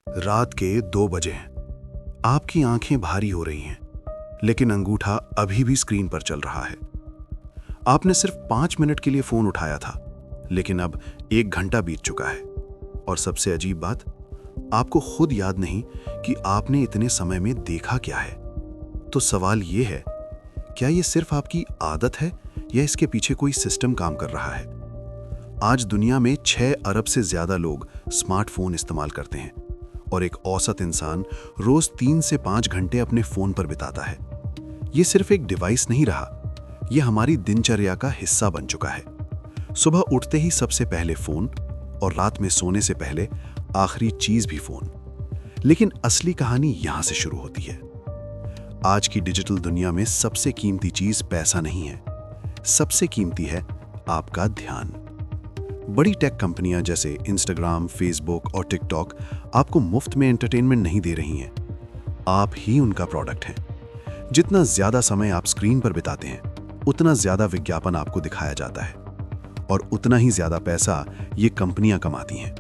रात के 2 बजे हैं। आपकी आंखें भारी हो रही हैं, लेकिन अंगूठा अभी भी स्क्रीन पर चल रहा है। आपने सिर्फ 5 मिनट के लिए फोन उठाया था, लेकिन अब 1 घंटा बीत चुका है। और सबसे अजीब बात, आपको खुद याद नहीं कि आपने इतने समय में देखा क्या है। तो सवाल यह है, क्या यह सिर्फ आपकी आदत है या इसके पीछे कोई सिस्टम काम कर रहा है? आज दुनिया में 6 अरब से ज्यादा लोग स्मार्टफोन इस्तेमाल करते हैं और एक औसत इंसान रोज 3 से 5 घंटे अपने फोन पर बिताता है। यह सिर्फ एक डिवाइस नहीं रहा, यह हमारी दिनचर्या का हिस्सा बन चुका है। सुबह उठते ही सबसे पहले फोन और रात में सोने से पहले आखिरी चीज भी फोन। लेकिन असली कहानी यहां से शुरू होती है। आज की डिजिटल दुनिया में सबसे कीमती चीज पैसा नहीं है, सबसे कीमती है आपका ध्यान। बड़ी टेक कंपनियां जैसे इंस्टाग्राम, फेसबुक और टिकटॉक आपको मुफ्त में एंटरटेनमेंट नहीं दे रही हैं, आप ही उनका प्रोडक्ट हैं। जितना ज्यादा समय आप स्क्रीन पर बिताते हैं, उतना ज्यादा विज्ञापन आपको दिखाया जाता है और उतना ही ज्यादा पैसा ये कंपनियां कमाती हैं।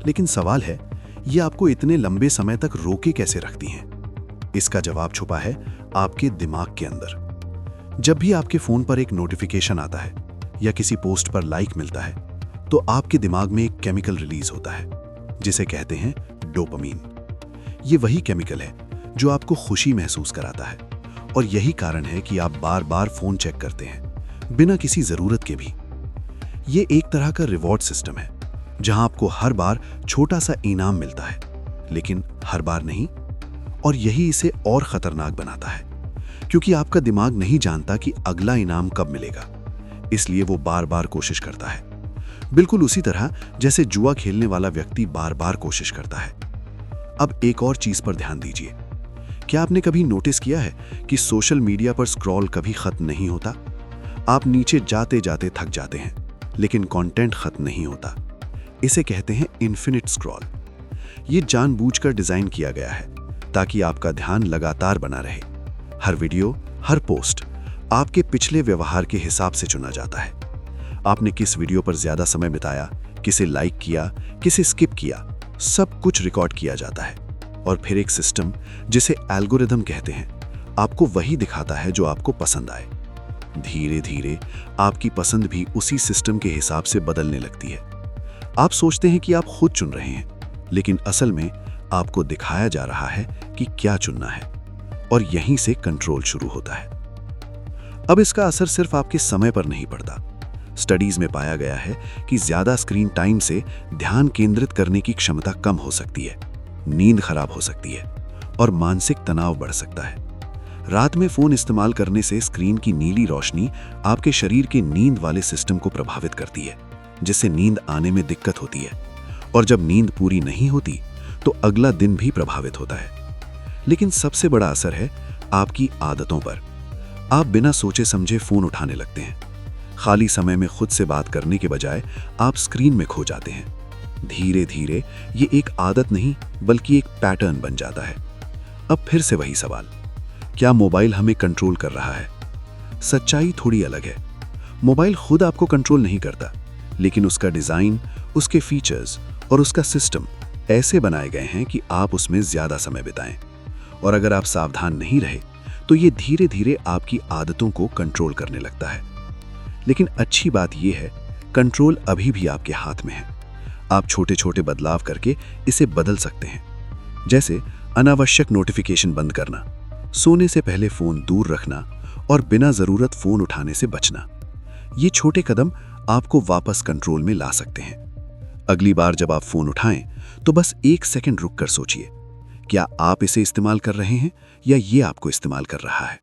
लेकिन सवाल है, ये आपको इतने लंबे समय तक रोके कैसे रखती हैं? इसका जवाब छुपा है आपके दिमाग के अंदर। जब भी आपके फोन पर एक नोटिफिकेशन आता है या किसी पोस्ट पर लाइक मिलता है, तो आपके दिमाग में एक केमिकल रिलीज होता है जिसे कहते हैं डोपामीन। ये वही केमिकल है जो आपको खुशी महसूस कराता है और यही कारण है कि आप बार बार फोन चेक करते हैं बिना किसी जरूरत के भी। ये एक तरह का रिवॉर्ड सिस्टम है जहां आपको हर बार छोटा सा इनाम मिलता है, लेकिन हर बार नहीं। और यही इसे और खतरनाक बनाता है, क्योंकि आपका दिमाग नहीं जानता कि अगला इनाम कब मिलेगा, इसलिए वो बार बार कोशिश करता है। बिल्कुल उसी तरह जैसे जुआ खेलने वाला व्यक्ति बार बार कोशिश करता है। अब एक और चीज पर ध्यान दीजिए। क्या आपने कभी नोटिस किया है कि सोशल मीडिया पर स्क्रॉल कभी खत्म नहीं होता? आप नीचे जाते जाते थक जाते हैं, लेकिन कंटेंट खत्म नहीं होता। इसे कहते हैं इन्फिनिट स्क्रॉल। ये जानबूझकर डिजाइन किया गया है ताकि आपका ध्यान लगातार बना रहे। हर वीडियो, हर पोस्ट आपके पिछले व्यवहार के हिसाब से चुना जाता है। आपने किस वीडियो पर ज्यादा समय बिताया, किसे लाइक किया, किसे स्किप किया, सब कुछ रिकॉर्ड किया जाता है। और फिर एक सिस्टम जिसे एल्गोरिदम कहते हैं, आपको वही दिखाता है जो आपको पसंद आए। धीरे धीरे आपकी पसंद भी उसी सिस्टम के हिसाब से बदलने लगती है। आप सोचते हैं कि आप खुद चुन रहे हैं, लेकिन असल में आपको दिखाया जा रहा है कि क्या चुनना है, और यहीं से कंट्रोल शुरू होता है। अब इसका असर सिर्फ आपके समय पर नहीं पड़ता। स्टडीज में पाया गया है कि ज्यादा स्क्रीन टाइम से ध्यान केंद्रित करने की क्षमता कम हो सकती है, नींद खराब हो सकती है और मानसिक तनाव बढ़ सकता है। रात में फोन इस्तेमाल करने से स्क्रीन की नीली रोशनी आपके शरीर के नींद वाले सिस्टम को प्रभावित करती है, जिससे नींद आने में दिक्कत होती है। और जब नींद पूरी नहीं होती तो अगला दिन भी प्रभावित होता है। लेकिन सबसे बड़ा असर है आपकी आदतों पर। आप बिना सोचे समझे फोन उठाने लगते हैं। खाली समय में खुद से बात करने के बजाय आप स्क्रीन में खो जाते हैं। धीरे धीरे ये एक आदत नहीं बल्कि एक पैटर्न बन जाता है। अब फिर से वही सवाल, क्या मोबाइल हमें कंट्रोल कर रहा है? सच्चाई थोड़ी अलग है। मोबाइल खुद आपको कंट्रोल नहीं करता, लेकिन उसका डिजाइन, उसके फीचर्स और उसका सिस्टम ऐसे बनाए गए हैं कि आप उसमें ज्यादा समय बिताएं। और अगर आप सावधान नहीं रहे तो ये धीरे धीरे आपकी आदतों को कंट्रोल करने लगता है। लेकिन अच्छी बात यह है, कंट्रोल अभी भी आपके हाथ में है। आप छोटे छोटे बदलाव करके इसे बदल सकते हैं, जैसे अनावश्यक नोटिफिकेशन बंद करना, सोने से पहले फोन दूर रखना और बिना जरूरत फोन उठाने से बचना। ये छोटे कदम आपको वापस कंट्रोल में ला सकते हैं। अगली बार जब आप फोन उठाएं तो बस 1 सेकंड रुक कर सोचिए, क्या आप इसे इस्तेमाल कर रहे हैं या ये आपको इस्तेमाल कर रहा है?